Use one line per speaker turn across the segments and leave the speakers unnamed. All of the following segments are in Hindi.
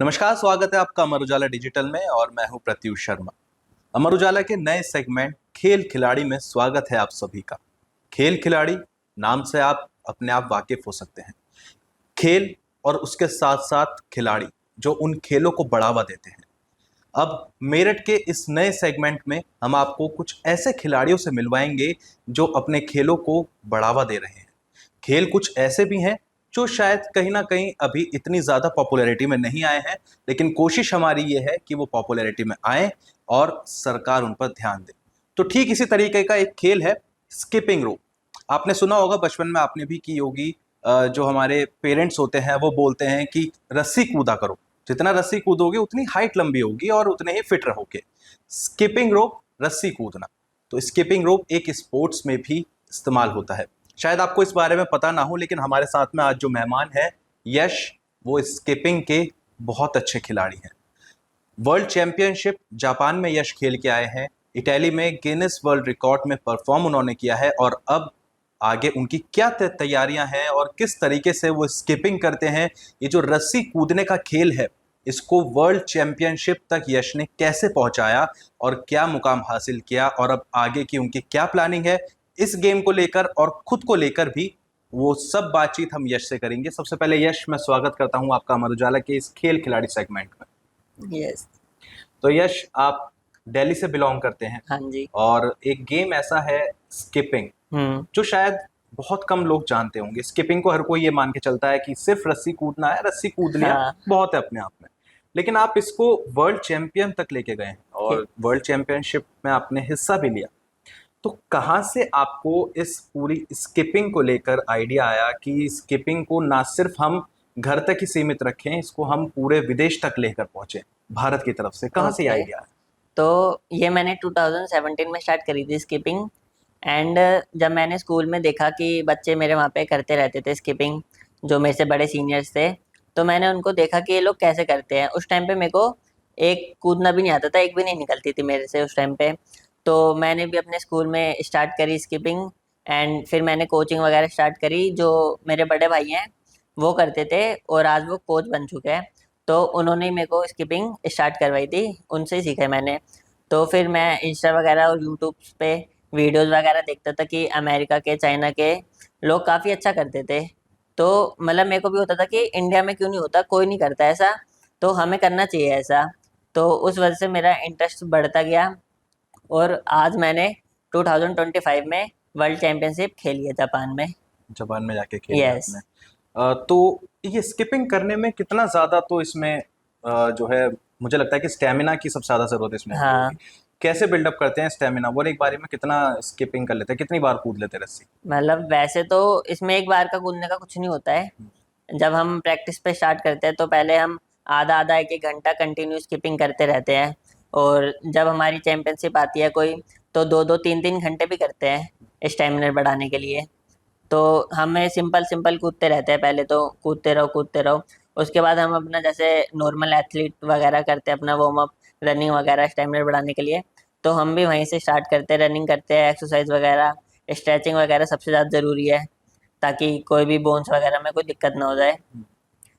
नमस्कार, स्वागत है आपका अमर उजाला डिजिटल में और मैं हूं प्रत्युष शर्मा। अमर उजाला के नए सेगमेंट खेल खिलाड़ी में स्वागत है आप सभी का। खेल खिलाड़ी नाम से आप अपने आप वाकिफ हो सकते हैं। खेल और उसके साथ साथ खिलाड़ी जो उन खेलों को बढ़ावा देते हैं। अब मेरठ के इस नए सेगमेंट में हम आपको कुछ ऐसे खिलाड़ियों से मिलवाएंगे जो अपने खेलों को बढ़ावा दे रहे हैं। खेल कुछ ऐसे भी हैं जो शायद कहीं ना कहीं अभी इतनी ज़्यादा पॉपुलैरिटी में नहीं आए हैं, लेकिन कोशिश हमारी ये है कि वो पॉपुलैरिटी में आए और सरकार उन पर ध्यान दे। तो ठीक इसी तरीके का एक खेल है स्किपिंग रोप। आपने सुना होगा, बचपन में आपने भी की होगी। जो हमारे पेरेंट्स होते हैं वो बोलते हैं कि रस्सी कूदा करो, जितना रस्सी कूदोगे उतनी हाइट लंबी होगी और उतने ही फिट रहोगे। स्किपिंग रोप, रस्सी कूदना। तो स्किपिंग रोप एक स्पोर्ट्स में भी इस्तेमाल होता है। शायद आपको इस बारे में पता ना हो, लेकिन हमारे साथ में आज जो मेहमान है यश, वो स्किपिंग के बहुत अच्छे खिलाड़ी हैं। वर्ल्ड चैंपियनशिप जापान में यश खेल के आए हैं। इटली में गिनीज वर्ल्ड रिकॉर्ड में परफॉर्म उन्होंने किया है और अब आगे उनकी क्या तैयारियां हैं और किस तरीके से वो स्किपिंग करते हैं। ये जो रस्सी कूदने का खेल है, इसको वर्ल्ड चैंपियनशिप तक यश ने कैसे पहुंचाया और क्या मुकाम हासिल किया और अब आगे की उनकी क्या प्लानिंग है इस गेम को लेकर और खुद को लेकर भी, वो सब बातचीत हम यश से करेंगे। सबसे पहले यश, मैं स्वागत करता हूं आपका अमर उजाला के इस खेल खिलाड़ी सेगमेंट में।
यस।
तो यश, आप दिल्ली से बिलोंग करते हैं।
हाँ जी।
और एक गेम ऐसा है स्किपिंग, जो शायद बहुत कम लोग जानते होंगे। स्किपिंग को हर कोई ये मान के चलता है कि सिर्फ रस्सी कूदना है, रस्सी कूद लिया
हाँ।
बहुत है अपने आप में। लेकिन आप इसको वर्ल्ड चैंपियन तक लेके गए हैं और वर्ल्ड चैंपियनशिप में आपने हिस्सा भी लिया। तो कहाँ से आपको इस पूरी स्किपिंग को लेकर आइडिया आया कि स्किपिंग को ना सिर्फ हम घर तक ही सीमित रखें, इसको हम पूरे विदेश तक लेकर पहुंचे? भारत की तरफ से कहाँ से आइडिया आया?
तो ये मैंने 2017 में स्टार्ट करी थी स्किपिंग। एंड जब मैंने स्कूल में देखा कि बच्चे मेरे वहाँ पे करते रहते थे स्किपिंग, जो मेरे से बड़े सीनियर्स थे, तो मैंने उनको देखा कि ये लोग कैसे करते हैं। उस टाइम पे मेरे को एक कूदना भी नहीं आता था, एक भी नहीं निकलती थी मेरे से उस टाइम पे। तो मैंने भी अपने स्कूल में स्टार्ट करी स्किपिंग। एंड फिर मैंने कोचिंग वगैरह स्टार्ट करी। जो मेरे बड़े भाई हैं वो करते थे और आज वो कोच बन चुके हैं। तो उन्होंने ही मेरे को स्किपिंग स्टार्ट करवाई थी, उनसे ही सीखा है मैंने। तो फिर मैं इंस्टा वगैरह और यूट्यूब पे वीडियोस वगैरह देखता था कि अमेरिका के, चाइना के लोग काफ़ी अच्छा करते थे। तो मतलब मेरे को भी होता था कि इंडिया में क्यों नहीं होता, कोई नहीं करता ऐसा, तो हमें करना चाहिए ऐसा। तो उस वजह से मेरा इंटरेस्ट बढ़ता गया और आज मैंने 2025 में वर्ल्ड चैंपियनशिप खेली है जापान में।
जापान में जाके खेली
यस।
आपने। तो ये स्किपिंग करने में कितना ज़्यादा, तो इसमें जो है मुझे लगता है कि स्टेमिना की सबसे ज़्यादा ज़रूरत इसमें होती
हाँ,
होगी। कैसे बिल्डअप करते हैं स्टेमिना? वो एक बारी में कितना स्किपिंग कर लेते हैं, कितनी बार कूद लेते हैं रस्सी?
मतलब वैसे तो इसमें एक बार का कूदने का कुछ नहीं होता है। जब हम प्रैक्टिस पे स्टार्ट करते हैं तो पहले हम आधा आधा एक एक घंटा कंटिन्यू स्किपिंग करते रहते हैं। और जब हमारी चैंपियनशिप आती है कोई, तो दो दो तीन तीन घंटे भी करते हैं स्टेमिना बढ़ाने के लिए। तो हमें सिंपल सिंपल कूदते रहते हैं, पहले तो कूदते रहो कूदते रहो। उसके बाद हम अपना जैसे नॉर्मल एथलीट वगैरह करते हैं अपना वार्म अप, रनिंग वगैरह स्टेमिना बढ़ाने के लिए। तो हम भी वहीं से स्टार्ट करते हैं, रनिंग करते हैं, एक्सरसाइज वगैरह, स्ट्रेचिंग वगैरह सबसे ज़्यादा ज़रूरी है, ताकि कोई भी बोन्स वगैरह में कोई दिक्कत ना हो जाए।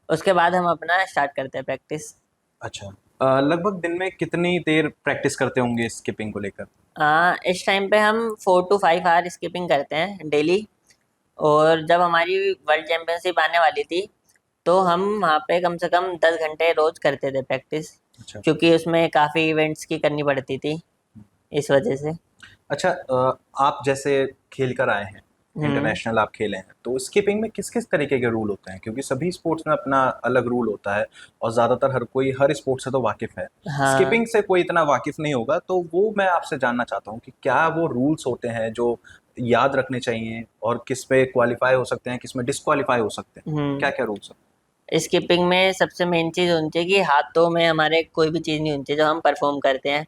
उसके बाद हम अपना स्टार्ट करते हैं प्रैक्टिस।
अच्छा। लगभग दिन में कितनी देर प्रैक्टिस करते होंगे स्किपिंग को लेकर?
इस टाइम पे हम 4 to 5 आवर स्किपिंग करते हैं डेली। और जब हमारी वर्ल्ड चैंपियनशिप आने वाली थी तो हम वहाँ पे कम से कम 10 घंटे रोज करते थे प्रैक्टिस,
अच्छा।
क्योंकि उसमें काफ़ी इवेंट्स की करनी पड़ती थी, इस वजह से।
अच्छा, आप जैसे खेल कर आए हैं, इंटरनेशनल आप खेले हैं, तो स्किपिंग में किस किस तरीके के रूल होते हैं? क्योंकि सभी स्पोर्ट्स में अपना अलग रूल होता है और ज़्यादातर हर कोई हर स्पोर्ट से तो वाकिफ़ है।
हाँ।
स्किपिंग से कोई इतना वाकिफ़ नहीं होगा, तो वो मैं आपसे जानना चाहता हूँ कि क्या वो रूल्स होते हैं जो याद रखने चाहिए और किस पे क्वालिफाई हो सकते हैं, किस में डिस्क्वालीफाई हो सकते हैं? क्या क्या रूल्स हैं?
स्किपिंग में सबसे मेन चीज़ होनी चाहिए कि हाथों में हमारे कोई भी चीज़ नहीं होनी चाहिए जो हम परफॉर्म करते हैं,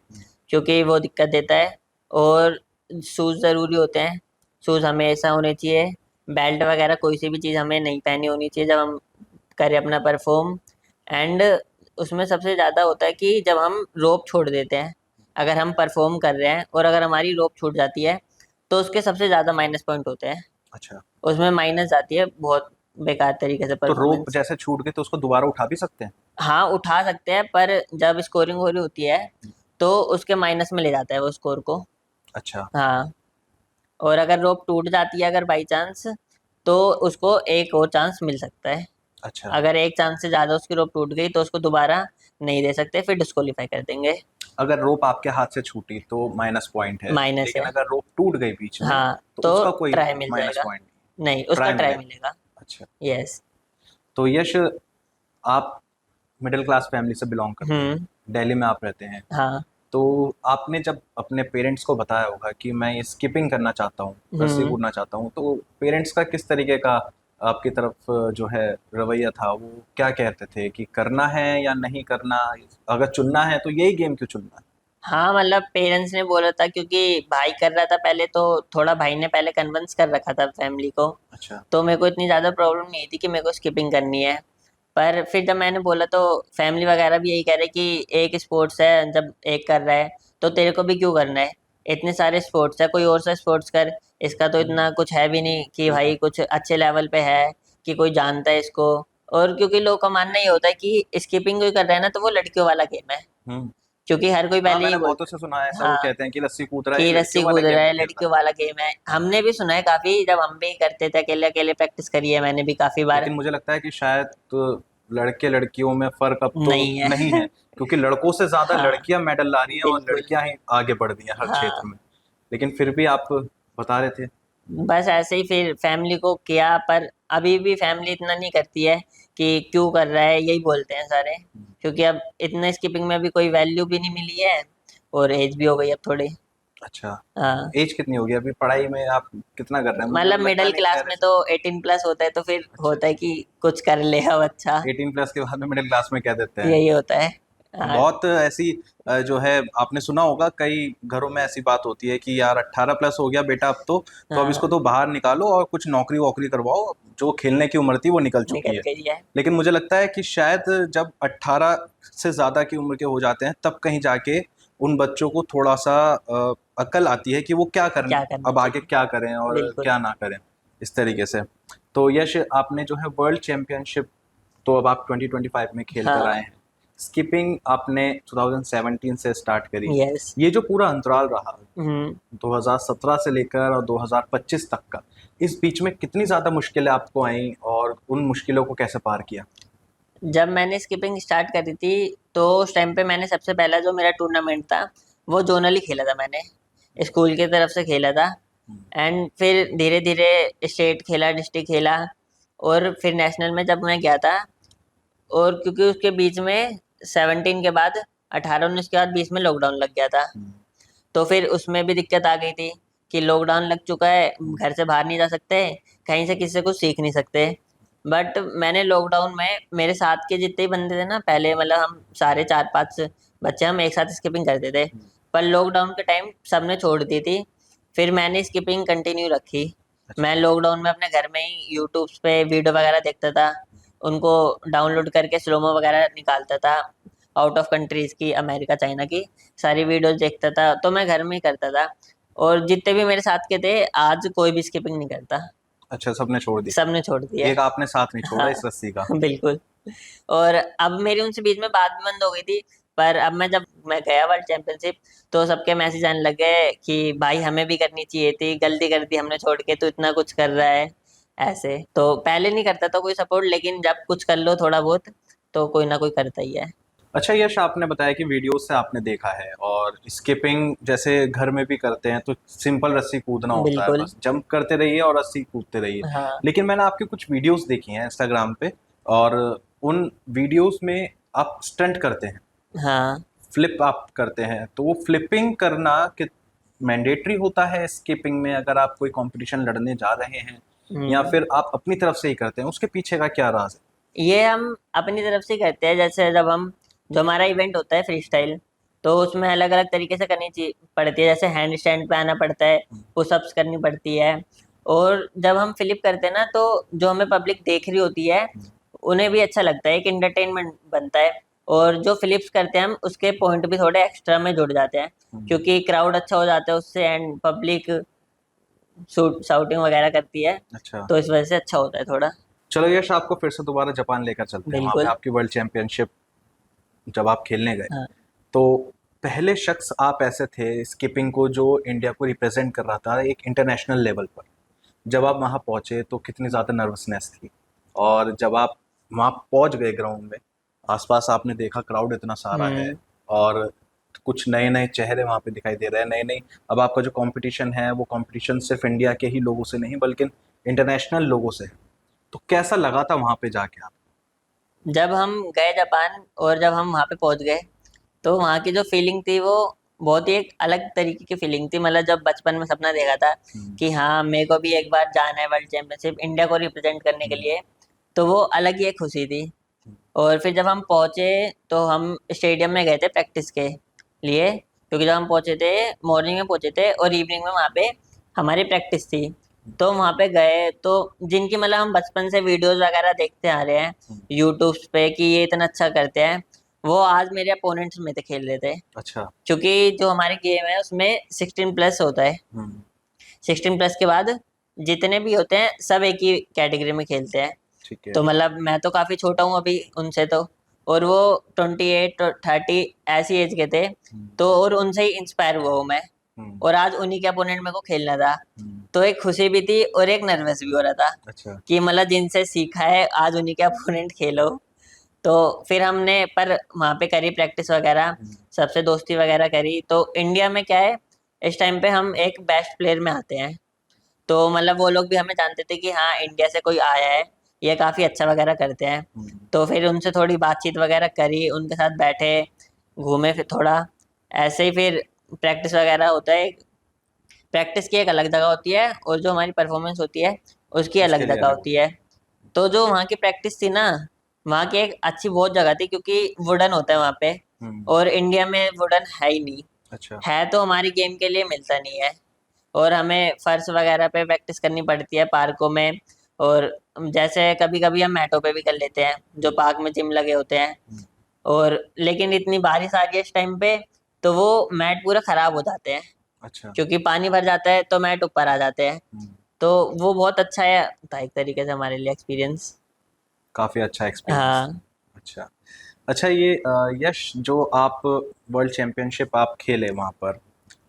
क्योंकि वो दिक्कत देता है। और शूज़ ज़रूरी होते हैं, शूज़ हमेशा होने चाहिए। बेल्ट वगैरह कोई सी भी चीज़ हमें नहीं पहनी होनी चाहिए जब हम करें अपना परफॉर्म। एंड उसमें सबसे ज़्यादा होता है कि जब हम रोप छोड़ देते हैं, अगर हम परफॉर्म कर रहे हैं और अगर हमारी रोप छूट जाती है, तो उसके सबसे ज़्यादा माइनस पॉइंट होते हैं।
अच्छा।
उसमें माइनस आती है बहुत बेकार तरीके से
तो रोप
परफॉर्मेंस।
जैसे छूट गए तो उसको दोबारा उठा भी सकते हैं?
हाँ उठा सकते हैं, पर जब स्कोरिंग हो रही होती है तो उसके माइनस में ले जाता है वो स्कोर को।
अच्छा।
हाँ, और अगर रोप टूट जाती है अगर बाई चांस, तो उसको एक और चांस मिल सकता है।
अच्छा,
अगर एक चांस से ज्यादा उसकी रोप टूट गई तो उसको दोबारा नहीं दे सकते, फिर डिस्क्वालीफाई कर देंगे।
अगर रोप आपके हाथ से छूटी तो माइनस पॉइंट है,
माइनस
लेकिन
है।
अगर रोप टूट गई बीच में
हाँ,
तो
तो
उसका कोई
ट्राई मिल
माइनस
जाएगा।
पॉइंट
नहीं,
नहीं,
उसका
ट्राई
ट्राई
मिलेगा।
मिलेगा।
अच्छा।
यस।
तो यश, आप मिडिल क्लास फैमिली से बिलोंग करते हैं,
हम्म।
दिल्ली में आप रहते हैं,
हाँ।
तो आपने जब अपने पेरेंट्स को बताया होगा कि मैं ये स्किपिंग करना चाहता हूँ, रस्सी
हम्म।
कूदना चाहता हूँ, तो पेरेंट्स का किस तरीके का आपकी तरफ जो है रवैया था? वो क्या कहते थे कि करना है या नहीं करना? अगर चुनना है तो यही गेम क्यों चुनना है?
हाँ मतलब पेरेंट्स ने बोला था, क्योंकि भाई कर रहा था पहले, तो थोड़ा भाई ने पहले कन्विंस कर रखा था फैमिली को।
अच्छा।
तो मेरे को इतनी ज़्यादा प्रॉब्लम नहीं थी कि मेरे को स्किपिंग करनी है। पर फिर जब मैंने बोला तो फैमिली वगैरह भी यही कह रहे कि एक स्पोर्ट्स है, जब एक कर रहा है तो तेरे को भी क्यों करना है, इतने सारे स्पोर्ट्स है, कोई और सा स्पोर्ट्स कर, इसका तो इतना कुछ है भी नहीं कि भाई
बिल्कुल।
कुछ अच्छे लेवल पे है, कि कोई जानता है इसको। और क्योंकि लोग का मानना ये होता है कि स्किपिंग कोई कर रहा है ना तो वो लड़कियों वाला गेम है,
हम्म।
क्योंकि हर कोई
हाँ,
पहले ही
मैंने
बोलता
बहुतों से सुना है
है।
ऐसा, वो
हाँ,
कहते हैं कि रस्सी कूद रहा है, ये
कि रस्सी
लड़कियों वाले
कूद रहा
गेम
है,
खेल रहा
लड़कियों वाला गेम है।
है। हाँ।
हमने भी सुना है काफी, जब हम भी करते थे अकेले अकेले, प्रैक्टिस करी है मैंने भी काफी बार।
लेकिन मुझे लगता है कि शायद तो लड़के लड़कियों में फर्क अब तो
नहीं है।
नहीं है, क्योंकि लड़कों से ज्यादा
हाँ,
लड़कियां मेडल ला रही हैं और
बिल्कुल।
लड़कियां ही आगे बढ़ रही हैं हर क्षेत्र
हाँ,
में। लेकिन फिर भी आप बता रहे थे।
बस ऐसे ही फिर फैमिली को किया, पर अभी भी फैमिली इतना नहीं करती है कि क्यों कर रहा है, यही बोलते हैं सारे। क्योंकि अब इतने स्किपिंग में भी कोई वैल्यू भी नहीं मिली है, और एज भी हो गई अब थोड़ी।
अच्छा।
हाँ,
एज कितनी होगी अभी? पढ़ाई में आप कितना कर रहे हैं? मुझे
मतलब
लगता
मिडिल
नहीं,
क्लास
खैर
में
ऐसे।
तो 18+ होता है, तो फिर
अच्छा,
होता है
अच्छा।
कि कुछ कर ले अब अच्छा।
18 प्लस के बाद में मिडिल क्लास में कह देते हैं।
यही होता है। हाँ।
बहुत ऐसी जो है, आपने सुना होगा कई घरों में ऐसी बात होती है कि यार 18 प्लस हो गया बेटा अब तो अब इसको
हाँ,
तो बाहर निकालो और कुछ नौकरी वोकरी करवाओ, जो खेलने की उम्र थी वो निकल चुकी
निकल
है।
गई है।
लेकिन मुझे लगता है कि शायद जब 18 से ज़्यादा की उम्र के हो जाते हैं तब कहीं जाके उन बच्चों को थोड़ा सा अक्ल आती है कि वो क्या करना,
क्या करना
अब आगे
चाहिए।
क्या करें और
बिल्कुल।
क्या ना करें, इस तरीके से। तो यश, आपने जो है वर्ल्ड चैंपियनशिप तो अब आप 2025 में खेल कर आए
हाँ।
हैं। स्किपिंग आपने 2017 से स्टार्ट करी।
यस।
ये जो पूरा अंतराल रहा
हम्म।
2017 से लेकर और 2025 तक का, इस बीच में कितनी ज़्यादा मुश्किलें आपको आई और उन मुश्किलों को कैसे पार किया?
जब मैंने स्किपिंग स्टार्ट करी थी तो उस टाइम पे मैंने सबसे पहला जो मेरा टूर्नामेंट था वो जोनली खेला था मैंने, स्कूल की तरफ से खेला था। एंड फिर धीरे धीरे स्टेट खेला, डिस्ट्रिक्ट खेला, और फिर नेशनल में जब मैं गया था। और क्योंकि उसके बीच में 17 के बाद, 18-19 के बाद, बीच में लॉकडाउन लग गया था। तो फिर उसमें भी दिक्कत आ गई थी कि लॉकडाउन लग चुका है, घर से बाहर नहीं जा सकते, कहीं से किसी से कुछ सीख नहीं सकते। बट मैंने लॉकडाउन में, मेरे साथ के जितने भी बंदे थे ना पहले, मतलब हम सारे 4-5 बच्चे हम एक साथ स्किपिंग करते थे। पर लॉकडाउन के टाइम सबने छोड़ दी थी, फिर मैंने स्किपिंग कंटिन्यू रखी।
अच्छा।
मैं लॉकडाउन में अपने घर में ही यूट्यूब पे वीडियो वगैरह देखता था, उनको डाउनलोड करके स्लोमो वगैरह निकालता था, आउट ऑफ कंट्रीज की, अमेरिका चाइना की सारी वीडियोस देखता था, तो मैं घर में ही करता था। और जितने भी मेरे साथ के थे, आज कोई भी स्किपिंग नहीं करता,
अच्छा, सबने छोड़ दी।
सबने छोड़ दिया
एक
है।
आपने साथ नहीं छोड़ा
हाँ।
इस रस्सी का।
बिल्कुल। और अब मेरी उनसे बीच में बात भी बंद हो गई थी। पर अब जब मैं गया वर्ल्ड चैंपियनशिप, तो सबके मैसेज आने लगे कि भाई हमें भी करनी चाहिए थी, गलती कर दी हमने छोड़ के, तो इतना कुछ कर रहा है। ऐसे तो पहले नहीं करता था कोई सपोर्ट, लेकिन जब कुछ कर लो थोड़ा बहुत, तो कोई ना कोई करता ही है।
अच्छा यश, आपने बताया कि वीडियोस से आपने देखा है और स्किपिंग जैसे घर में भी करते हैं तो सिंपल रस्सी कूदना होता है,
बिल्कुल।
बस जंप करते रहिए और रस्सी कूदते रहिए।
हाँ।
लेकिन मैंने आपकी कुछ वीडियोस देखी हैं इंस्टाग्राम पे, और उन वीडियोस में आप स्टंट करते हैं,
हाँ।
फ्लिप आप करते हैं, तो वो फ्लिपिंग करना कि मैंडेटरी होता है स्किपिंग में अगर आप कोई कंपटीशन लड़ने जा रहे हैं, या
हम्म।
फिर आप अपनी तरफ से ही करते हैं? उसके पीछे का क्या राज
ये हम अपनी तरफ से करते हैं, जैसे जब हम, जो हमारा इवेंट होता है फ्री स्टाइल, तो उसमें अलग अलग तरीके से करनी चाहिए पड़ती है, जैसे हैंड स्टैंड पे आना पड़ता है,
है?
पुशअप्स करनी पड़ती है। और जब हम फ्लिप करते हैं ना, तो जो हमें पब्लिक देख रही होती है उन्हें भी अच्छा लगता है, एक एंटरटेनमेंट बनता है। और जो फ्लिप्स करते हैं हम, उसके पॉइंट भी थोड़े एक्स्ट्रा में जुड़ जाते हैं, क्योंकि क्राउड अच्छा हो जाता है उससे, एंड पब्लिक शाउटिंग वगैरह करती है,
अच्छा।
तो इस वजह से अच्छा होता है थोड़ा।
चलो यश, आपको फिर से दोबारा जापान लेकर चलते हैं, वहाँ पे
बिल्कुल।
आपकी वर्ल्ड चैंपियनशिप जब आप खेलने गए,
हाँ।
तो पहले शख्स आप ऐसे थे स्किपिंग को जो इंडिया को रिप्रेजेंट कर रहा था एक इंटरनेशनल लेवल पर। जब आप वहाँ पहुँचे तो कितनी ज़्यादा नर्वसनेस थी, और जब आप वहाँ पहुँच गए ग्राउंड में, आसपास आपने देखा क्राउड इतना सारा है,
हम्म।
और कुछ नए नए चेहरे वहाँ पे दिखाई दे रहे हैं, नए नए। अब आपका जो कंपटीशन है वो कंपटीशन सिर्फ इंडिया के ही लोगों से नहीं बल्कि इंटरनेशनल लोगों से है। तो कैसा लगा था वहाँ पे जाके आप?
जब हम गए जापान और जब हम वहाँ पे पहुँच गए, तो वहाँ की जो फीलिंग थी वो बहुत ही एक अलग तरीके की फीलिंग थी। मतलब जब बचपन में सपना देखा था
हम्म,
कि हाँ मेरे को भी एक बार जाना है वर्ल्ड चैंपियनशिप इंडिया को रिप्रेजेंट करने के
हम्म,
लिए, तो वो अलग ही एक खुशी थी। और फिर जब हम पहुँचे तो हम स्टेडियम में गए थे प्रैक्टिस के लिए, क्योंकि जब हम पहुँचे थे मॉर्निंग में पहुँचे थे और इवनिंग में वहाँ पे हमारी प्रैक्टिस थी। तो वहाँ पे गए तो जिनकी मतलब हम बचपन से वीडियोस वगैरह देखते आ रहे हैं
हम्म,
यूट्यूब पे कि ये इतना अच्छा करते हैं, वो आज मेरे अपोनेंट्स में थे खेल रहे थे।
अच्छा।
क्योंकि जो हमारी गेम है उसमें 16+ होता है।
हम्म,
16+ के बाद जितने भी होते हैं सब एक ही कैटेगरी में खेलते हैं।
ठीक है।
तो मतलब मैं तो काफ़ी छोटा हूँ अभी उनसे तो, और वो 28 और 30 ऐसी एज के थे।
हम्म,
तो और उनसे ही इंस्पायर हुआ हूँ मैं,
हम्म,
और आज उन्हीं के अपोनेंट मेरे को खेलना था।
हम्म,
तो एक खुशी भी थी और एक नर्वस भी हो रहा था
अच्छा।
कि मतलब जिनसे सीखा है आज उन्हीं के अपोनेंट खेलो। तो फिर हमने पर वहाँ पे करी प्रैक्टिस वगैरह,
हम्म,
सबसे दोस्ती वगैरह करी। तो इंडिया में क्या है, इस टाइम पे हम एक बेस्ट प्लेयर में आते हैं। तो मतलब वो लोग भी हमें जानते थे कि हाँ इंडिया से कोई आया है, ये काफ़ी अच्छा वगैरह करते हैं।
हम्म,
तो फिर उनसे थोड़ी बातचीत वगैरह करी, उनके साथ बैठे, घूमे फिर थोड़ा ऐसे ही। फिर प्रैक्टिस वगैरह होता है, प्रैक्टिस की एक अलग जगह होती है और जो हमारी परफॉर्मेंस होती है उसकी
उसके
अलग
लिए
जगह
अलग
होती
होता
है। तो जो वहाँ की प्रैक्टिस थी ना, वहाँ की एक अच्छी बहुत जगह थी क्योंकि वुडन होता है वहाँ पे,
है।
और इंडिया में वुडन है ही नहीं।
अच्छा।
है तो हमारी गेम के लिए मिलता नहीं है, और हमें फर्श वगैरह पे प्रैक्टिस करनी पड़ती है पार्कों में। और जैसे कभी कभी हम मैटों पे भी कर लेते हैं जो
हम्म,
पार्क में जिम लगे होते हैं।
हम्म,
और लेकिन इतनी बारिश आ रही है इस टाइम पे, तो वो मैट पूरा खराब हो जाते हैं,
अच्छा।
क्योंकि पानी भर जाता है तो मैट ऊपर आ जाते हैं।
हम्म,
तो वो बहुत अच्छा है था एक तरीके से हमारे लिए एक्सपीरियंस।
काफ़ी अच्छा एक्सपीरियंस था।
हाँ।
अच्छा। अच्छा, ये यश, जो आप वर्ल्ड चैंपियनशिप आप खेले वहाँ पर,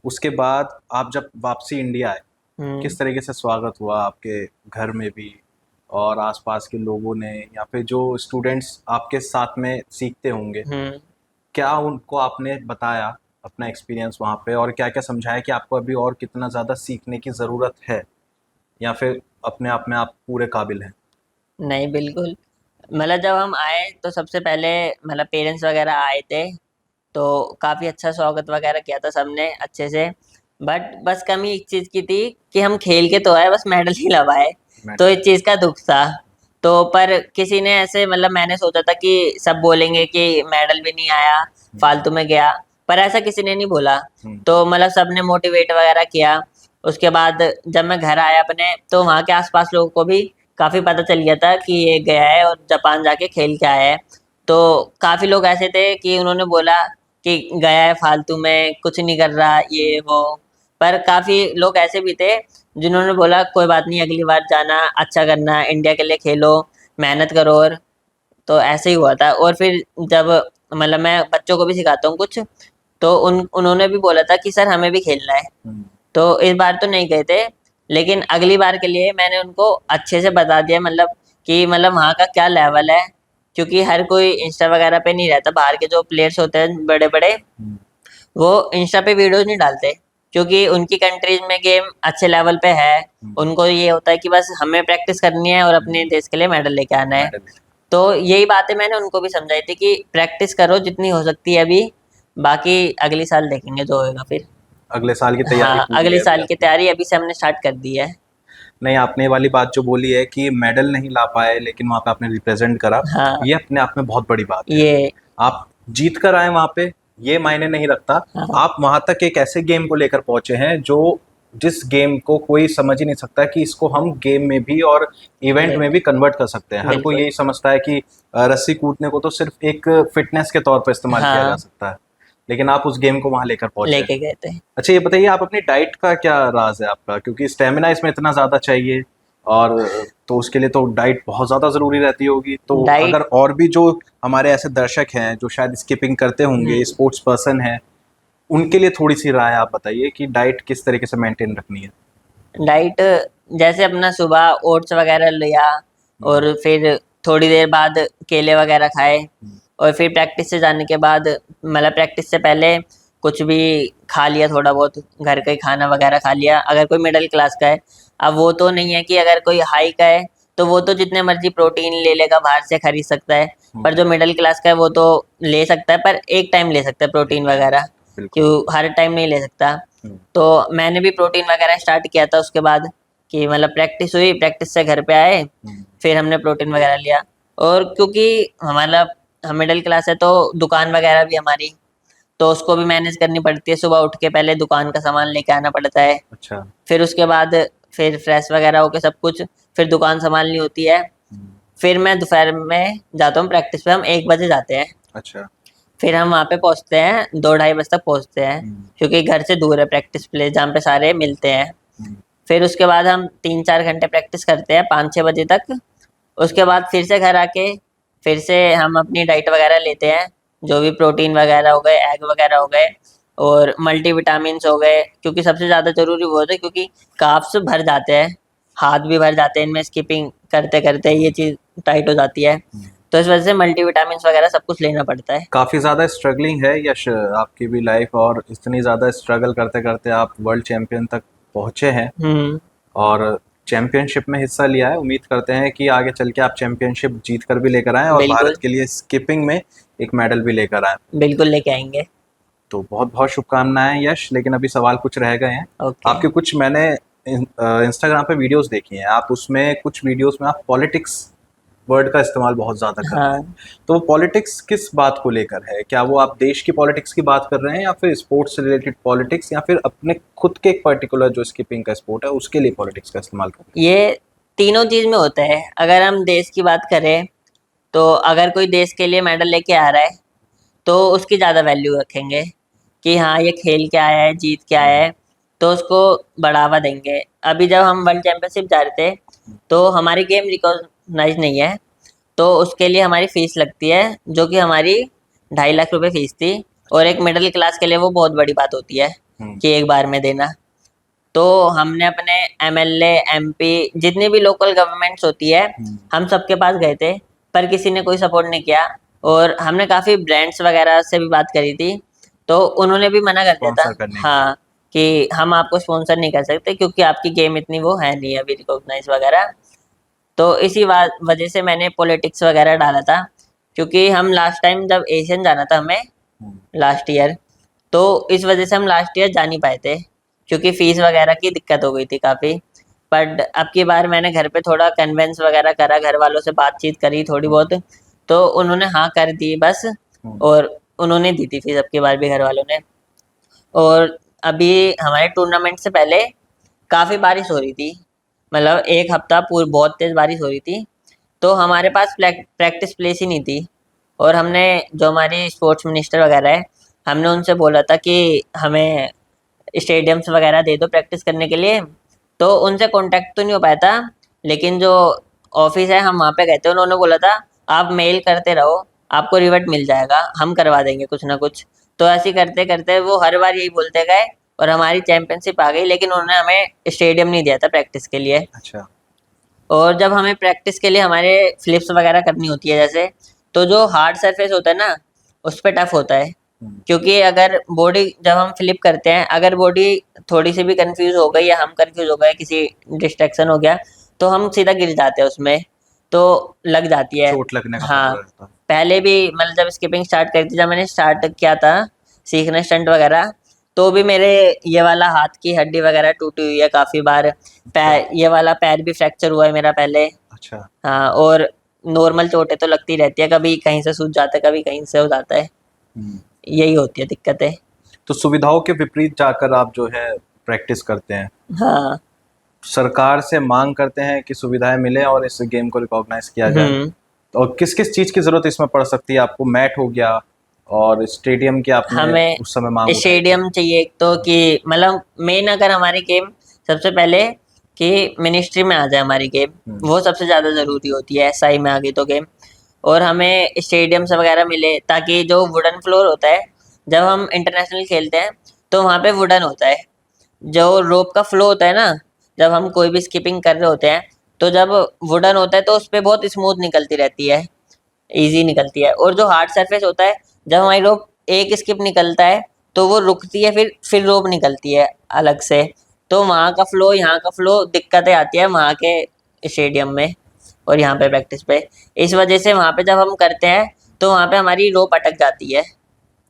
उसके बाद आप जब वापसी इंडिया आए,
हम्म।
किस तरीके से स्वागत हुआ आपके घर में भी और आसपास के लोगों ने, या फिर जो स्टूडेंट्स आपके साथ में सीखते होंगे,
हम्म।
क्या उनको आपने बताया अपना एक्सपीरियंस वहाँ पे, और क्या क्या समझाया कि आपको अभी और कितना ज़्यादा सीखने की ज़रूरत है, या फिर अपने आप में आप पूरे काबिल हैं?
नहीं बिल्कुल, मतलब जब हम आए तो सबसे पहले मतलब पेरेंट्स वगैरह आए थे, तो काफ़ी अच्छा स्वागत वगैरह किया था सबने अच्छे से। बट बस कमी एक चीज़ की थी कि हम खेल के तो आए बस मेडल नहीं लवाए, तो
मेडल।
इस चीज़ का दुख था। तो पर किसी ने ऐसे मतलब मैंने सोचा था कि सब बोलेंगे कि मेडल भी नहीं आया, फालतू में गया, पर ऐसा किसी ने नहीं बोला।
हम्म,
तो मतलब सबने मोटिवेट वगैरह किया। उसके बाद जब मैं घर आया अपने, तो वहाँ के आसपास लोगों को भी काफ़ी पता चल गया था कि ये गया है और जापान जाके खेल के आया है। तो काफ़ी लोग ऐसे थे कि उन्होंने बोला कि गया है फालतू में कुछ नहीं कर रहा ये वो। पर काफ़ी लोग ऐसे भी थे जिन्होंने बोला कोई बात नहीं, अगली बार जाना, अच्छा करना, इंडिया के लिए खेलो, मेहनत करो। और तो ऐसे ही हुआ था। और फिर जब मतलब मैं बच्चों को भी सिखाता हूँ कुछ, तो उन्होंने भी बोला था कि सर हमें भी खेलना है।
हम्म,
तो इस बार तो नहीं गए थे, लेकिन अगली बार के लिए मैंने उनको अच्छे से बता दिया, मतलब कि मतलब वहाँ का क्या लेवल है। क्योंकि हर कोई इंस्टा वगैरह पे नहीं रहता, बाहर के जो प्लेयर्स होते हैं बड़े बड़े,
हम्म,
वो इंस्टा पे वीडियोस नहीं डालते, क्योंकि उनकी कंट्रीज में गेम अच्छे लेवल पे है।
हम्म,
उनको ये होता है कि बस हमें प्रैक्टिस करनी है और अपने
हम्म,
देश के लिए मेडल लेके आना है।
मेडल।
तो यही बातें मैंने उनको भी समझाई थी कि प्रैक्टिस करो जितनी हो सकती है अभी, बाकी अगली साल देखेंगे जो होएगा फिर।
अगले साल की तैयारी
हाँ,
पूरी
अगली
है अभी
साल की
आपकी।
तैयारी अभी से हमने स्टार्ट कर दी है।
नहीं, आपने ये वाली बात जो बोली है कि मेडल नहीं ला पाए लेकिन वहाँ पे आपने रिप्रेजेंट करा,
हाँ।
ये अपने आप में बहुत बड़ी बात है।
ये।
आप जीत कर आए वहाँ पे, ये मायने नहीं रखता।
हाँ।
आप वहाँ तक एक ऐसे गेम को लेकर पहुंचे हैं जो, जिस गेम को कोई समझ ही नहीं सकता कि इसको हम गेम में भी और इवेंट में भी कन्वर्ट कर सकते हैं। हर कोई
बिल्कुल।
यही समझता है कि रस्सी कूदने को तो सिर्फ एक फिटनेस के तौर पर इस्तेमाल किया जा
हाँ,
सकता है, लेकिन आप उस गेम को वहाँ लेकर पहुंचे हैं।
लेके गए थे।
अच्छा, ये बताइए आप अपनी डाइट का क्या राज है आपका, क्योंकि स्टेमिना इसमें इतना ज़्यादा चाहिए, और तो उसके लिए तो डाइट बहुत ज़्यादा ज़रूरी रहती होगी। तो
डाइट
अगर और भी जो हमारे ऐसे दर्शक हैं जो शायद स्किपिंग करते होंगे, स्पोर्ट्स पर्सन हैं, उनके लिए थोड़ी सी राय आप बताइए कि डाइट किस तरीके से मेंटेन रखनी है।
डाइट जैसे अपना सुबह ओट्स वगैरह लिया
हम्म,
और फिर थोड़ी देर बाद केले वगैरह खाए,
हम्म,
और फिर प्रैक्टिस से जाने के बाद मतलब प्रैक्टिस से पहले कुछ भी खा लिया, थोड़ा बहुत घर का ही खाना वगैरह खा लिया अगर कोई मिडिल क्लास का है। अब वो तो नहीं है कि अगर कोई हाई का है तो वो तो जितने मर्जी प्रोटीन ले लेगा, बाहर से खरीद सकता है। पर
हम्म,
जो मिडिल क्लास का है वो तो ले सकता है, पर एक टाइम ले सकता है
एक
प्रोटीन
टाइम
वगैरह,
बिल्कुल।
क्यों हर टाइम नहीं ले सकता।
हम्म,
तो मैंने भी प्रोटीन वगैरह स्टार्ट किया था उसके बाद, कि मतलब प्रैक्टिस हुई, प्रैक्टिस से घर पे आए,
हम्म,
फिर हमने प्रोटीन वगैरह लिया। और क्योंकि हमारा हम मिडिल क्लास है तो दुकान वगैरह भी हमारी, तो उसको भी मैनेज करनी पड़ती है। सुबह उठ के पहले दुकान का सामान लेके आना पड़ता है,
अच्छा।
फिर उसके बाद फिर फ्रेश वगैरह होके सब कुछ, फिर दुकान संभालनी होती है।
हम्म,
फिर मैं दोपहर में जाता हूँ प्रैक्टिस पे, हम 1 बजे जाते हैं।
अच्छा।
फिर हम वहाँ पे पहुँचते हैं 2-2:30 बजे तक पहुँचते हैं,
हम्म,
क्योंकि घर से दूर है प्रैक्टिस प्लेस जहाँ पे सारे मिलते हैं।
हम्म,
फिर उसके बाद हम 3-4 घंटे प्रैक्टिस करते हैं 5-6 बजे तक। उसके बाद फिर से घर आके फिर से हम अपनी डाइट वगैरह लेते हैं, जो भी प्रोटीन वगैरह हो गए, एग वगैरह हो गए और मल्टीविटामिन्स हो गए, क्योंकि सबसे ज़्यादा ज़रूरी वो होता है, क्योंकि कार्ब्स भर जाते हैं, हाथ भी भर जाते हैं इनमें, स्किपिंग करते करते ये चीज़ टाइट हो जाती है।
हम्म।
तो इस वजह से मल्टीविटामिन्स वगैरह सब कुछ लेना पड़ता है।
काफ़ी ज़्यादा स्ट्रगलिंग है यश आपकी भी लाइफ, और इतनी ज़्यादा स्ट्रगल करते करते आप वर्ल्ड चैंपियन तक पहुँचे हैं
हम्म।
और चैंपियनशिप में हिस्सा लिया है। उम्मीद करते हैं कि आगे चल के आप चैंपियनशिप जीत कर भी लेकर आएँ और
बिल्कुल।
भारत के लिए स्किपिंग में एक मेडल भी लेकर आएँ।
बिल्कुल लेके आएंगे।
तो बहुत बहुत शुभकामनाएं यश, लेकिन अभी सवाल कुछ रह गए हैं।
ओके।
आपके कुछ मैंने इंस्टाग्राम पे वीडियोस देखी हैं, आप उसमें कुछ वीडियोस में आप पॉलिटिक्स वर्ड का इस्तेमाल बहुत ज़्यादा कर रहे हैं।
हाँ।
तो वो पॉलिटिक्स किस बात को लेकर है? क्या वो आप देश की पॉलिटिक्स की बात कर रहे हैं या फिर स्पोर्ट्स से रिलेटेड पॉलिटिक्स, या फिर अपने खुद के एक पर्टिकुलर जो स्किपिंग का स्पोर्ट है उसके लिए पॉलिटिक्स का इस्तेमाल कर रहे
ये तीनों चीज़ में होता है। अगर हम देश की बात करें तो अगर कोई देश के लिए मेडल लेके आ रहा है तो उसकी ज़्यादा वैल्यू रखेंगे, कि हाँ ये खेल के आया है, जीत के आया
हैं?
है, तो उसको बढ़ावा देंगे। अभी जब हम वर्ल्ड चैंपियनशिप जा रहे थे तो हमारी गेम रिकॉग्नाइज नहीं है, तो उसके लिए हमारी फीस लगती है, जो कि हमारी 2.5 लाख रुपए फीस थी। और
अच्छा।
एक मिडिल क्लास के लिए वो बहुत बड़ी बात होती है
हम्म,
कि एक बार में देना। तो हमने अपने एमएलए, एमपी, जितनी भी लोकल गवर्नमेंट्स होती है,
हम्म,
हम सबके पास गए थे, पर किसी ने कोई सपोर्ट नहीं किया। और हमने काफ़ी ब्रांड्स वगैरह से भी बात करी थी, तो उन्होंने भी मना कर दिया था।
स्पॉन्सर करने के लिए।
हाँ, कि हम आपको स्पॉन्सर नहीं कर सकते क्योंकि आपकी गेम इतनी वो है नहीं अभी रिकॉग्नाइज वगैरह। तो इसी वजह से मैंने पॉलिटिक्स वगैरह डाला था, क्योंकि हम लास्ट टाइम जब एशियन जाना था हमें,
हम्म,
लास्ट ईयर, तो इस वजह से हम लास्ट ईयर जा नहीं पाए थे, क्योंकि फीस वगैरह की दिक्कत हो गई थी काफ़ी। बट अब की बार मैंने घर पे थोड़ा कन्वेंस वगैरह करा, घर वालों से बातचीत करी थोड़ी
हम्म,
बहुत, तो उन्होंने हाँ कर दी बस।
हम्म,
और उन्होंने दी थी फीस अब की बार भी घर वालों ने। और अभी हमारे टूर्नामेंट से पहले काफ़ी बारिश हो रही थी, मतलब एक हफ्ता पूरी बहुत तेज़ बारिश हो रही थी, तो हमारे पास प्रैक्टिस प्लेस ही नहीं थी। और हमने, जो हमारी स्पोर्ट्स मिनिस्टर वगैरह है, हमने उनसे बोला था कि हमें स्टेडियम्स वगैरह दे दो प्रैक्टिस करने के लिए। तो उनसे कांटेक्ट तो नहीं हो पाया था, लेकिन जो ऑफिस है हम वहाँ पे गए थे, उन्होंने बोला था आप मेल करते रहो, आपको रिवर्ट मिल जाएगा, हम करवा देंगे कुछ ना कुछ। तो ऐसे ही करते करते वो हर बार यही बोलते गए, और हमारी चैंपियनशिप आ गई, लेकिन उन्होंने हमें स्टेडियम नहीं दिया था प्रैक्टिस के लिए।
अच्छा।
और जब हमें प्रैक्टिस के लिए हमारे फ्लिप्स वगैरह करनी होती है जैसे, तो जो हार्ड सरफेस होता है ना, उस पे टफ होता है।
हम्म,
क्योंकि अगर बॉडी जब हम फ्लिप करते हैं, अगर बॉडी थोड़ी सी भी कंफ्यूज हो गई या हम कंफ्यूज हो गए, किसी डिस्ट्रैक्शन हो गया, तो हम सीधा गिर जाते हैं उसमें, तो लग जाती है।
चोट लगने का
हाँ,
खतरा रहता है।
पहले भी मतलब जब स्किपिंग स्टार्ट करी थी, जब मैंने स्टार्ट किया था सीखना स्टंट वगैरह, तो भी मेरे ये वाला हाथ की हड्डी वगैरह टूटी हुई है काफ़ी बार।
अच्छा।
पैर, ये वाला पैर भी फ्रैक्चर हुआ है मेरा पहले।
अच्छा।
हाँ, और नॉर्मल चोटें तो लगती रहती है, कभी कहीं से सूज जाता है, कभी कहीं से हो जाता है,
हम्म।
यही होती है दिक्कतें।
तो सुविधाओं के विपरीत जाकर आप जो है प्रैक्टिस करते हैं,
हाँ।
सरकार से मांग करते हैं कि सुविधाएं मिले और इस गेम को रिकॉग्नाइज किया जाए।
हम्म।
और किस किस चीज़ की ज़रूरत इसमें पड़ सकती है आपको? मैट हो गया और स्टेडियम की आपने
हमें
उस समय मांग उठाई थी।
स्टेडियम चाहिए एक तो, कि मतलब मेन अगर हमारी गेम सबसे पहले कि मिनिस्ट्री में आ जाए हमारी गेम, वो सबसे ज़्यादा ज़रूरी होती है एसआई में आ गई तो गेम। और हमें स्टेडियम्स वगैरह मिले, ताकि जो वुडन फ्लोर होता है, जब हम इंटरनेशनल खेलते हैं तो वहाँ पे वुडन होता है। जो रोप का फ्लो होता है ना, जब हम कोई भी स्किपिंग कर रहे होते हैं, तो जब वुडन होता है तो उस पे बहुत स्मूथ निकलती रहती है, इजी निकलती है। और जो हार्ड सरफेस होता है, जब हमारी रोप एक स्किप निकलता है तो वो रुकती है, फिर रोप निकलती है अलग से। तो वहाँ का फ्लो, यहाँ का फ्लो, दिक्कतें आती है वहाँ के स्टेडियम में और यहाँ पे प्रैक्टिस पे। इस वजह से वहाँ पे जब हम करते हैं तो वहाँ पे हमारी रोप अटक जाती है।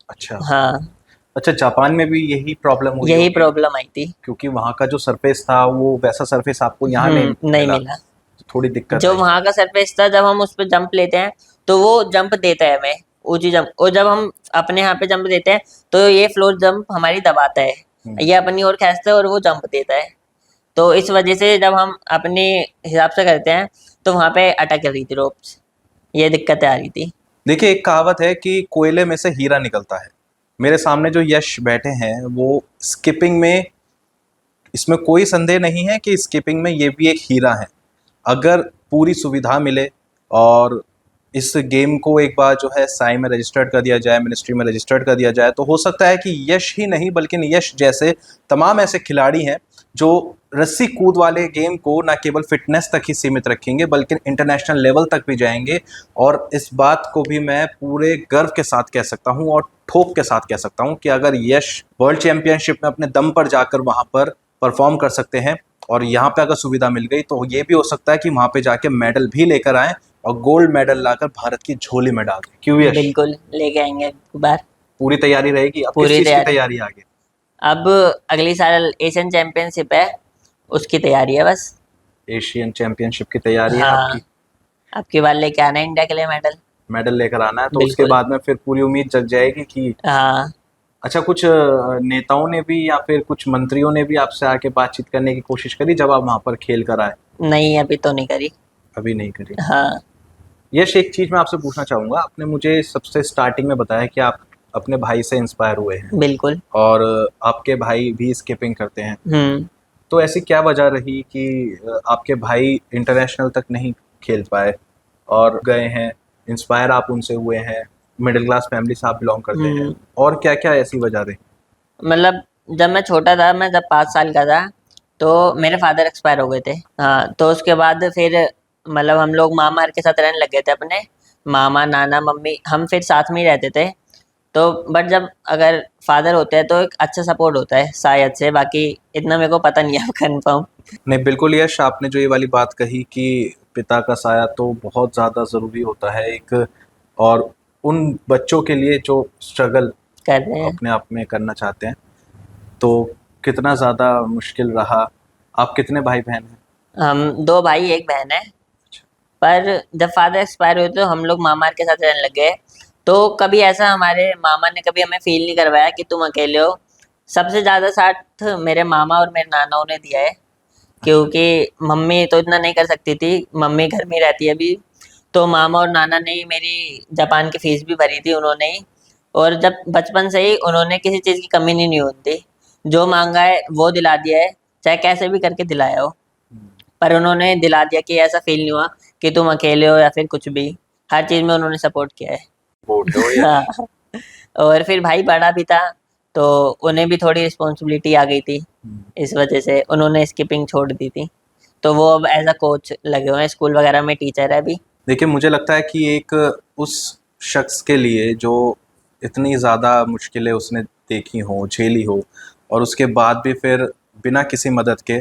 अच्छा।
हाँ,
अच्छा, जापान में भी यही प्रॉब्लम हुई
यही
होगी,
प्रॉब्लम आई थी।
क्योंकि वहाँ का जो सरफेस था वो वैसा सरफेस आपको यहाँ नहीं
नहीं
मिला,
मिला।
तो थोड़ी दिक्कत
जो
आई।
वहाँ का सरफेस था, जब हम उस पर जंप लेते हैं तो वो जंप देता है हमें, ऊंची जंप। और जब हम अपने यहाँ पे जंप देते हैं तो ये फ्लोर जंप हमारी दबाता है,
हम्म।
ये अपनी ओर खींचता है और वो जंप देता है। तो इस वजह से जब हम अपने हिसाब से करते हैं तो वहाँ पे अटक रही थी रोप्स, ये दिक्कतें आ रही थी।
देखिए, एक कहावत है कि कोयले में से हीरा निकलता है। मेरे सामने जो यश बैठे हैं वो स्किपिंग में, इसमें कोई संदेह नहीं है कि स्किपिंग में ये भी एक हीरा है। अगर पूरी सुविधा मिले और इस गेम को एक बार जो है साई में रजिस्टर्ड कर दिया जाए, मिनिस्ट्री में रजिस्टर्ड कर दिया जाए, तो हो सकता है कि यश ही नहीं बल्कि यश जैसे तमाम ऐसे खिलाड़ी हैं जो रस्सी कूद वाले गेम को न केवल फिटनेस तक ही सीमित रखेंगे बल्कि इंटरनेशनल लेवल तक भी जाएंगे। और इस बात को भी मैं पूरे गर्व के साथ कह सकता हूं और ठोक के साथ कह सकता हूं कि अगर यश वर्ल्ड चैंपियनशिप में अपने दम पर जाकर वहां पर परफॉर्म कर सकते हैं और यहाँ पे अगर सुविधा मिल गई, तो ये भी हो सकता है कि वहाँ पे जाके मेडल भी लेकर आए और गोल्ड मेडल लाकर भारत की झोली में डाल दें। क्यों यश?
बिल्कुल लेके आएंगे एक बार।
पूरी तैयारी रहेगी। अब किस
पूरी
चीज़ की
तैयारी।
तैयारी है आगे?
अब अगली साल एशियन चैंपियनशिप है, उसकी तैयारी है बस।
एशियन चैंपियनशिप की तैयारी है
हाँ,
आपकी।
अब की बार लेके आना है इंडिया के लिए मेडल।
मेडल लेकर आना है, तो उसके
बिल्कुल।
बाद में फिर पूरी उम्मीद जग जाएगी कि
हाँ।
अच्छा, कुछ नेताओं ने भी या फिर कुछ मंत्रियों ने भी आपसे आके बातचीत करने की कोशिश करी जब आप वहाँ पर खेल कर आए?
नहीं, अभी तो नहीं करी।
अभी नहीं करी।
हाँ।
यश, एक चीज़ मैं आपसे पूछना चाहूँगा। आपने मुझे सबसे स्टार्टिंग में बताया कि आप अपने भाई से इंस्पायर हुए हैं
बिल्कुल।
और आपके भाई भी स्किपिंग करते हैं।
हम्म।
तो ऐसी क्या वजह रही कि आपके भाई इंटरनेशनल तक नहीं खेल पाए और गए हैं? इंस्पायर आप उनसे हुए हैं, मिडिल क्लास फैमिली से आप बिलोंग करते हैं, और क्या क्या ऐसी वजह रही?
मतलब जब मैं छोटा था, मैं जब 5 साल का था, तो मेरे फादर एक्सपायर हो गए थे। हाँ, तो उसके बाद फिर मतलब हम लोग मामा के साथ रहने लग गए थे अपने। मामा, नाना, मम्मी, हम फिर साथ में ही रहते थे। तो बट जब अगर फादर होते हैं तो एक अच्छा सपोर्ट होता है शायद से, बाकी इतना मेरे को पता नहीं है कंफर्म।
नहीं, बिल्कुल यश, आपने जो ये वाली बात कही कि पिता का साया तो बहुत ज़्यादा ज़रूरी होता है एक, और उन बच्चों के लिए जो स्ट्रगल
कर रहे हैं।
अपने आप में करना चाहते हैं, तो कितना ज़्यादा मुश्किल रहा। आप कितने भाई बहन हैं?
हम 2 भाई 1 बहन है। पर जब फादर एक्सपायर हुए तो हम लोग मामा के साथ रहने लग गए। तो कभी ऐसा हमारे मामा ने कभी हमें फील नहीं करवाया कि तुम अकेले हो। सबसे ज़्यादा साथ मेरे मामा और मेरे नानाओं ने दिया है,
अच्छा।
क्योंकि मम्मी तो इतना नहीं कर सकती थी, मम्मी घर में ही रहती है अभी। तो मामा और नाना ने ही मेरी जापान की फ़ीस भी भरी थी, उन्होंने ही। और जब बचपन से ही उन्होंने किसी चीज़ की कमी नहीं होती, जो मांगा है वो दिला दिया है, चाहे कैसे भी करके दिलाया हो। पर उन्होंने दिला दिया कि ऐसा फील नहीं हुआ कि तुम अकेले हो या फिर कुछ भी। हर चीज़ में उन्होंने सपोर्ट किया है।
बोलते हो यश?
हाँ। और फिर भाई बड़ा भी था, तो उन्हें भी थोड़ी रिस्पॉन्सिबिलिटी आ गई थी। इस वजह से उन्होंने स्किपिंग छोड़ दी थी। तो वो अब एज अ कोच लगे हुए हैं, स्कूल वगैरह में टीचर है अभी।
देखिए, मुझे लगता है कि एक उस शख्स के लिए जो इतनी ज़्यादा मुश्किलें उसने देखी हों, झेली हो, और उसके बाद भी फिर बिना किसी मदद के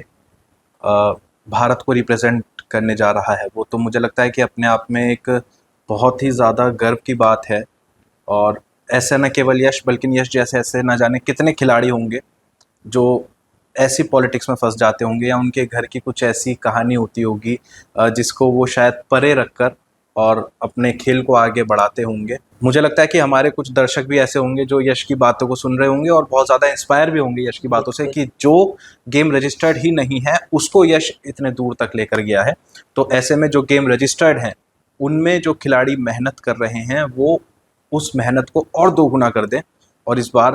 भारत को रिप्रेजेंट करने जा रहा है, वो तो मुझे लगता है कि अपने आप में एक बहुत ही ज़्यादा गर्व की बात है। और ऐसे न केवल यश बल्कि यश जैसे ऐसे ना जाने कितने खिलाड़ी होंगे जो ऐसी पॉलिटिक्स में फंस जाते होंगे, या उनके घर की कुछ ऐसी कहानी होती होगी जिसको वो शायद परे रखकर और अपने खेल को आगे बढ़ाते होंगे। मुझे लगता है कि हमारे कुछ दर्शक भी ऐसे होंगे जो यश की बातों को सुन रहे होंगे और बहुत ज़्यादा इंस्पायर भी होंगे यश की बातों से
बिल्कुल।
कि जो गेम रजिस्टर्ड ही नहीं है उसको यश इतने दूर तक लेकर गया है। तो ऐसे में जो गेम रजिस्टर्ड हैं उनमें जो खिलाड़ी मेहनत कर रहे हैं वो उस मेहनत को और दोगुना कर दें और इस बार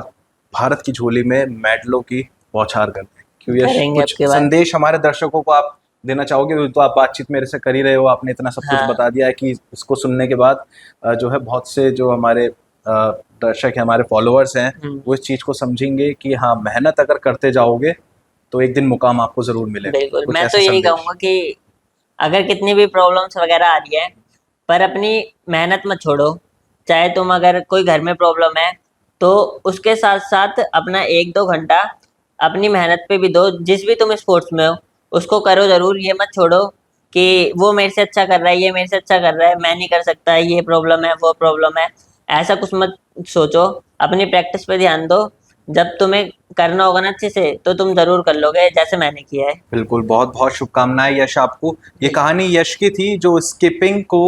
भारत की झोली में मेडलों की बौछार कर दें। क्यों यश,
करेंगे
कुछ
आपके बाद।
संदेश हमारे दर्शकों को आप देना चाहोगे? तो आप बातचीत मेरे से कर ही रहे हो, आपने इतना सब कुछ
हाँ।
बता दिया है कि इसको सुनने के बाद जो है बहुत से जो हमारे दर्शक हैं, हमारे फॉलोअर्स हैं, वो इस चीज़ को समझेंगे कि हाँ, मेहनत अगर करते जाओगे तो एक दिन मुकाम आपको ज़रूर मिलेगा।
बिल्कुल,
कुछ
मैं तो
ऐसे
यही
संदेश।
कहूँगा कि अगर कितनी भी प्रॉब्लम्स वगैरह आ रही है, पर अपनी मेहनत मत छोड़ो। चाहे तुम अगर कोई घर में प्रॉब्लम है, तो उसके साथ-साथ अपना 1-2 घंटा अपनी मेहनत पे भी दो। जिस भी तुम स्पोर्ट्स में हो, उसको करो ज़रूर। ये मत छोड़ो कि वो मेरे से अच्छा कर रहा है, ये मेरे से अच्छा कर रहा है, मैं नहीं कर सकता, ये प्रॉब्लम है, वो प्रॉब्लम है। ऐसा कुछ मत सोचो, अपनी प्रैक्टिस पे ध्यान दो। जब तुम्हें करना होगा ना अच्छे से, तो तुम ज़रूर कर लोगे, जैसे मैंने किया है।
बिल्कुल, बहुत बहुत शुभकामनाएं यश आपको। ये
जी।
कहानी यश की थी जो स्किपिंग को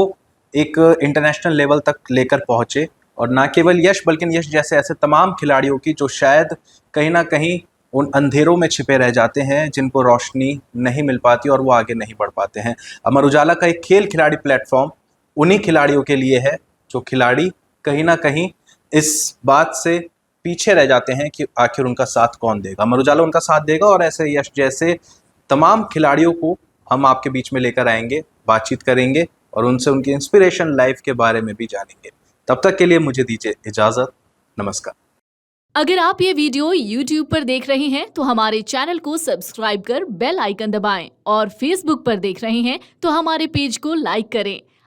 एक इंटरनेशनल लेवल तक लेकर पहुंचे, और ना केवल यश बल्कि यश जैसे ऐसे तमाम खिलाड़ियों की जो शायद कहीं ना कहीं उन अंधेरों में छिपे रह जाते हैं, जिनको रोशनी नहीं मिल पाती और वो आगे नहीं बढ़ पाते हैं। अमर उजाला का एक खेल खिलाड़ी प्लेटफॉर्म उन्हीं खिलाड़ियों के लिए है जो खिलाड़ी कहीं ना कहीं इस बात से पीछे रह जाते हैं कि आखिर उनका साथ कौन देगा। अमर उजाला उनका साथ देगा, और ऐसे यश जैसे तमाम खिलाड़ियों को हम आपके बीच में लेकर आएंगे, बातचीत करेंगे और उनसे उनकी इंस्पिरेशन लाइफ के बारे में भी जानेंगे। तब तक के लिए मुझे दीजिए इजाज़त। नमस्कार।
अगर आप ये वीडियो YouTube पर देख रहे हैं तो हमारे चैनल को सब्सक्राइब कर बेल आइकन दबाएं, और Facebook पर देख रहे हैं तो हमारे पेज को लाइक करें।